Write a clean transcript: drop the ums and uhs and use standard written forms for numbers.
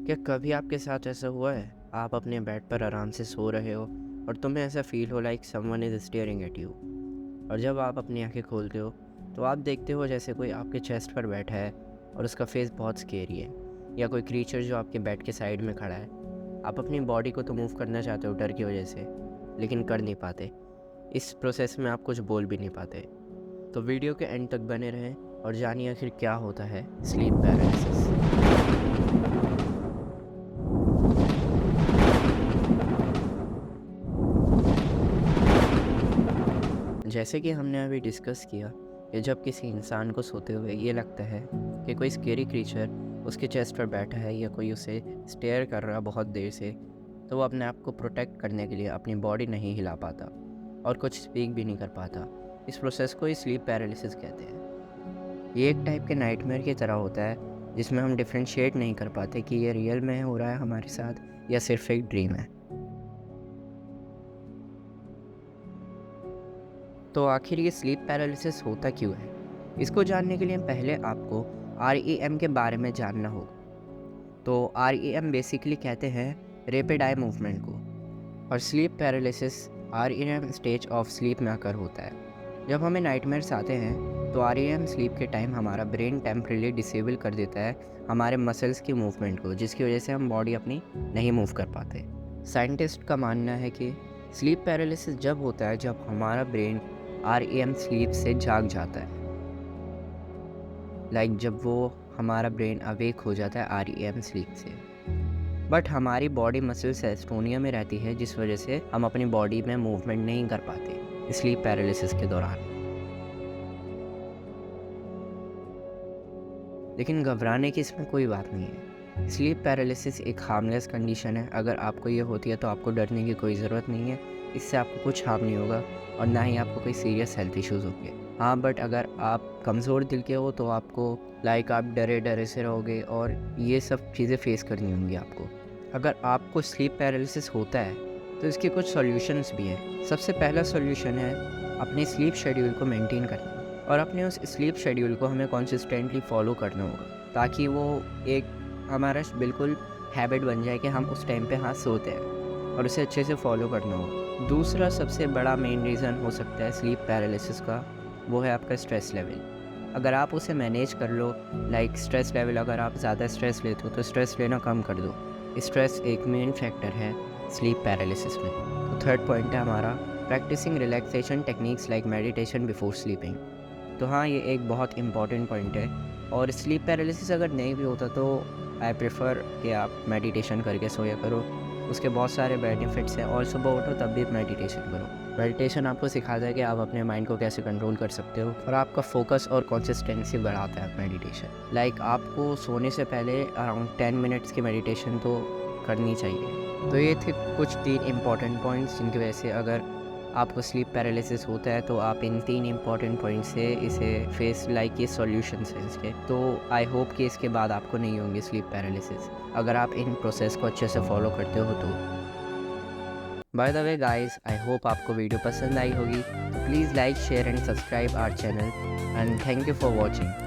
क्या कभी आपके साथ ऐसा हुआ है, आप अपने बेड पर आराम से सो रहे हो और तुम्हें ऐसा फील हो like someone is staring at you, और जब आप अपनी आंखें खोलते हो तो आप देखते हो जैसे कोई आपके चेस्ट पर बैठा है और उसका फेस बहुत स्केरी है, या कोई क्रीचर जो आपके बेड के साइड में खड़ा है। आप अपनी बॉडी को तो मूव करना चाहते हो डर की वजह से, लेकिन कर नहीं पाते। इस प्रोसेस में आप कुछ बोल भी नहीं पाते। तो वीडियो के एंड तक बने रहें और जानिए आखिर क्या होता है स्लीप पैरालिसिस। जैसे कि हमने अभी डिस्कस किया कि जब किसी इंसान को सोते हुए ये लगता है कि कोई स्केरी क्रीचर उसके चेस्ट पर बैठा है या कोई उसे स्टेयर कर रहा बहुत देर से, तो वो अपने आप को प्रोटेक्ट करने के लिए अपनी बॉडी नहीं हिला पाता और कुछ स्पीक भी नहीं कर पाता। इस प्रोसेस को ही स्लीप पैरालिसिस कहते हैं। ये एक टाइप के नाइटमेयर की तरह होता है जिसमें हम डिफ्रेंशिएट नहीं कर पाते कि ये रियल में हो रहा है हमारे साथ या सिर्फ एक ड्रीम है। तो आखिर ये स्लीप पैरालिसिस होता क्यों है? इसको जानने के लिए पहले आपको REM के बारे में जानना होगा। तो REM बेसिकली कहते हैं रैपिड आई मूवमेंट को, और sleep paralysis REM stage of sleep में आकर होता है। जब हमें नाइटमेयर्स आते हैं तो REM स्लीप के टाइम हमारा ब्रेन टेम्परेली डिसेबल कर देता है हमारे मसल्स की मूवमेंट को, जिसकी वजह से हम बॉडी अपनी नहीं मूव कर पाते। साइंटिस्ट का मानना है कि स्लीप पैरालिसिस जब होता है जब हमारा ब्रेन REM स्लीप से जाग जाता है, जब वो हमारा ब्रेन अवेक हो जाता है REM स्लीप से, बट हमारी बॉडी मसल्स एस्टोनिया में रहती है, जिस वजह से हम अपनी बॉडी में मूवमेंट नहीं कर पाते स्लीप पैरालिसिस के दौरान। लेकिन घबराने की इसमें कोई बात नहीं है। स्लीप पैरालिसिस एक हार्मलेस कंडीशन है। अगर आपको ये होती है तो आपको डरने की कोई ज़रूरत नहीं है। इससे आपको कुछ हार्म नहीं होगा और ना ही आपको कोई सीरियस हेल्थ इश्यूज़ होंगे। हाँ, बट अगर आप कमज़ोर दिल के हो तो आपको आप डरे डरे से रहोगे और ये सब चीज़ें फेस करनी होंगी आपको। अगर आपको स्लीप पैरालिसिस होता है तो इसके कुछ सॉल्यूशंस भी हैं। सबसे पहला सॉल्यूशन है अपने स्लीप शेड्यूल को मेंटेन करना, और अपने उस स्लीप शेड्यूल को हमें कंसिस्टेंटली फॉलो करना होगा ताकि वो एक हमारा बिल्कुल हैबिट बन जाए कि हम उस टाइम पे हाँ सोते हैं, और उसे अच्छे से फॉलो करना होगा। दूसरा सबसे बड़ा मेन रीज़न हो सकता है स्लीप पैरालिसिस का, वो है आपका स्ट्रेस लेवल। अगर आप उसे मैनेज कर लो, स्ट्रेस लेवल, अगर आप ज़्यादा स्ट्रेस लेते हो तो स्ट्रेस लेना कम कर दो। स्ट्रेस एक मेन फैक्टर है स्लीप पैरालिसिस में। तो थर्ड पॉइंट है हमारा practicing relaxation techniques like meditation before sleeping. तो हाँ, ये एक बहुत इम्पॉर्टेंट पॉइंट है। और स्लीप पैरालिसिस अगर नहीं भी होता तो आई प्रेफर कि आप मेडिटेशन करके सोया करो। उसके बहुत सारे बेनिफिट्स हैं, और सुबह उठो तब भी मेडिटेशन करो। मेडिटेशन आपको सिखाता है कि आप अपने माइंड को कैसे कंट्रोल कर सकते हो, और आपका फोकस और कंसिस्टेंसी बढ़ाता है मेडिटेशन। आपको सोने से पहले अराउंड 10 मिनट्स की मेडिटेशन तो करनी चाहिए। तो ये थे कुछ 3 इम्पॉर्टेंट पॉइंट्स जिनकी वजह से अगर आपको स्लीप पैरालिसिस होता है तो आप इन 3 इम्पॉर्टेंट पॉइंट से इसे फेस ये सॉल्यूशंस हैं इसके। तो आई होप कि इसके बाद आपको नहीं होंगे स्लीप पैरालिसिस, अगर आप इन प्रोसेस को अच्छे से फॉलो करते हो तो। By the way guys, I hope आपको वीडियो पसंद आई होगी। तो please like, share and subscribe our channel, and thank you for watching.